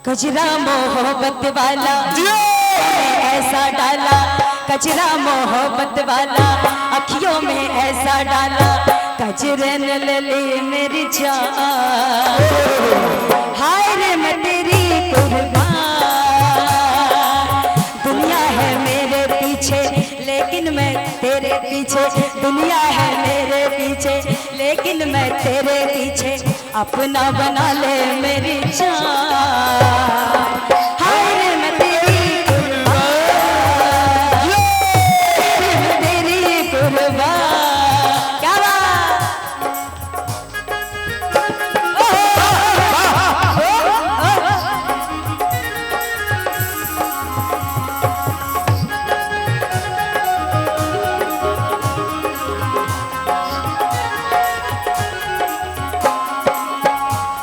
कचरा मोहब्बत वाला ऐसा डाला, कचरा मोहब्बत वाला अखियों में ऐसा डाला, कचरे न ले मेरी जान। हाय रे मैं तेरी कुर्बान, दुनिया है मेरे पीछे लेकिन मैं तेरे पीछे, दुनिया है मेरे पीछे लेकिन मैं तेरे पीछे, अपना बना ले मेरी जान। हाय रे मैं तेरी कुर्बान, मैं तेरी कुर्बान। क्या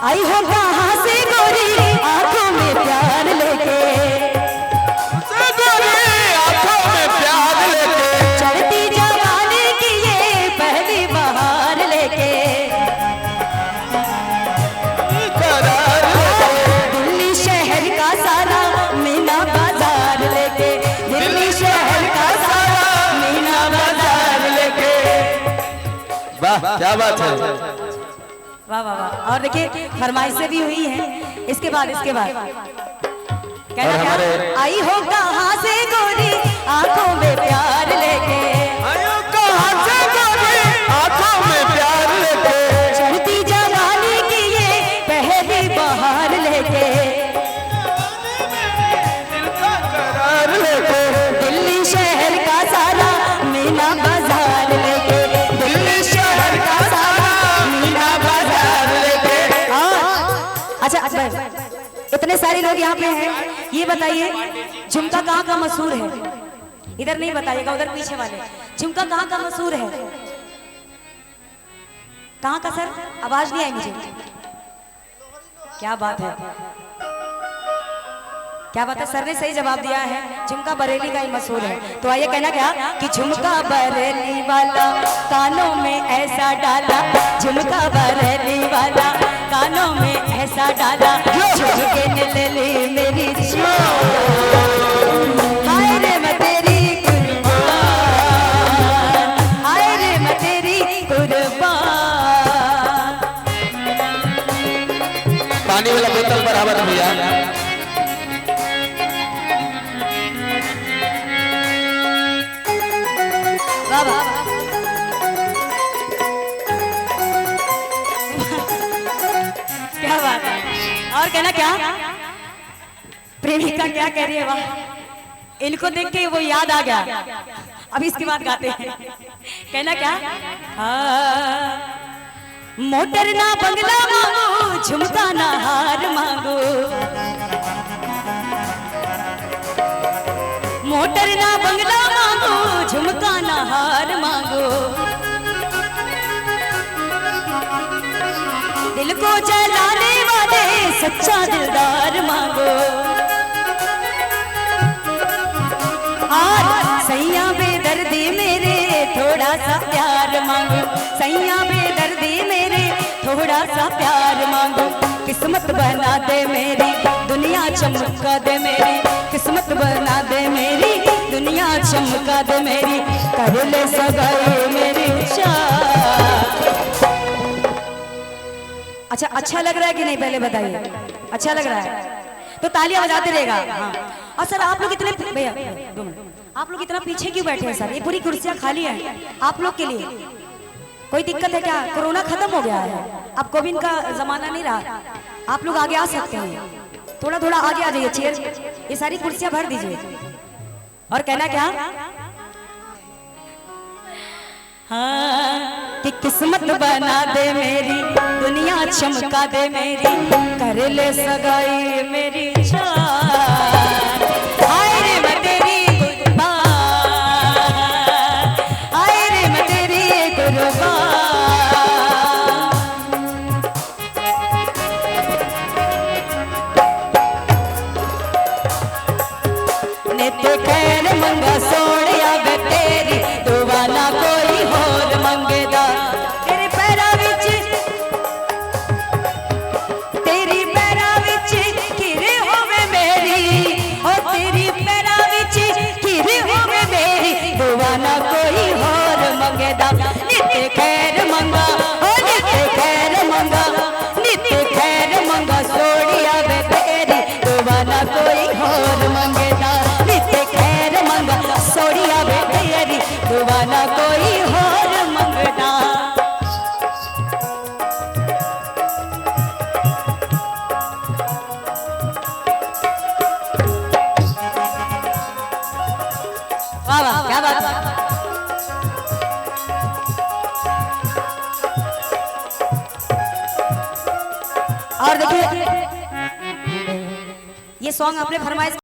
आई हो कहाँ से गोरी आंखों में प्यार लेके, आंखों में प्यार लेके, चढ़ती जवानी की ये पहली बहार लेके, दिल्ली शहर का सारा मीना बाजार लेके, दिल्ली शहर का सारा मीना बाजार लेके। वाह क्या बात है। वाह वाह वाह। और देखिए फरमाइशें भी हुई हैं इसके बाद कहना क्या, आई हो कहाँ से गोरी आंखों में प्यार लेके, कहाँ से गोरी आंखों में प्यार लेके, चढ़ती जवानी की ये पहली बहार लेके, करार लेके, दिल्ली शहर का सारा मीना बाजार लेके, दिल्ली शहर का सारा मीना बाजार लेके। अच्छा इतने सारे लोग यहाँ पे हैं, ये बताइए झुमका कहाँ का मशहूर है? इधर नहीं बताइएगा, उधर पीछे वाले। झुमका कहाँ का मशहूर है? कहाँ का सर? आवाज नहीं आई मुझे। क्या बात है, क्या बात है, सर ने सही जवाब दिया है, झुमका बरेली का ही मशहूर है। तो आइए कहना क्या कि झुमका बरेली वाला कानों में ऐसा डाला, झुमका बरेली वाला कानों में ऐसा डाला, झुमके ने ले ली मेरी जान। हाय रे मैं तेरी कुर्बान, हाय रे मैं तेरी कुर्बान। पानी वाला बोतल बराबर भैया। क्या बात है। और कहना क्या, प्रेमिका क्या कह रही है? वाह, इनको देख के वो याद आ गया। अब इसके बाद गाते हैं। कहना क्या, मोटर ना बंगला मांगो, झुमका ना हार मांगो, मोटर ना बंगला मांगो, झुमका ना हार मांगो, दिल को जलाने वाले सच्चा दिलदार मांगो, आज सैया बेदर्दी मेरे थोड़ा सा प्यार मांगो, सैया बेदर्दी मेरे थोड़ा सा प्यार मांगो, किस्मत बना दे मेरी दुनिया चमका दे मेरी, किस्मत बना दे मेरी दुनिया चमका दे मेरी, कर ले सगाई मेरी जान। अच्छा लग रहा है कि नहीं? पहले बताइए, अच्छा लग रहा है तो तालियां बजाते रहेगा। हाँ। और सर आप लोग इतने, भैया आप लोग इतना पीछे क्यों बैठे हैं सर? ये पूरी कुर्सियां खाली हैं आप लोग के लिए। कोई दिक्कत है क्या? कोरोना खत्म हो गया है, अब कोविड का जमाना नहीं रहा, आप लोग आगे आ सकते हैं, थोड़ा थोड़ा आगे आ जाइए, चेयर ये सारी कुर्सियां भर दीजिए। और कहना क्या, हाँ कि किस्मत बना दे मेरी दुनिया चमका दे मेरी, कर ले सगाई मेरी जान। हाय रे मैं तेरी कुर्बान, हाय रे मैं तेरी कुर्बान। नित खैर मंगा सोनिया वे तेरी, दुआ ना कोई होर मंगदा, तेरे पैरा विच खिरे हो और देखिए ये सॉन्ग आपने फरमाइश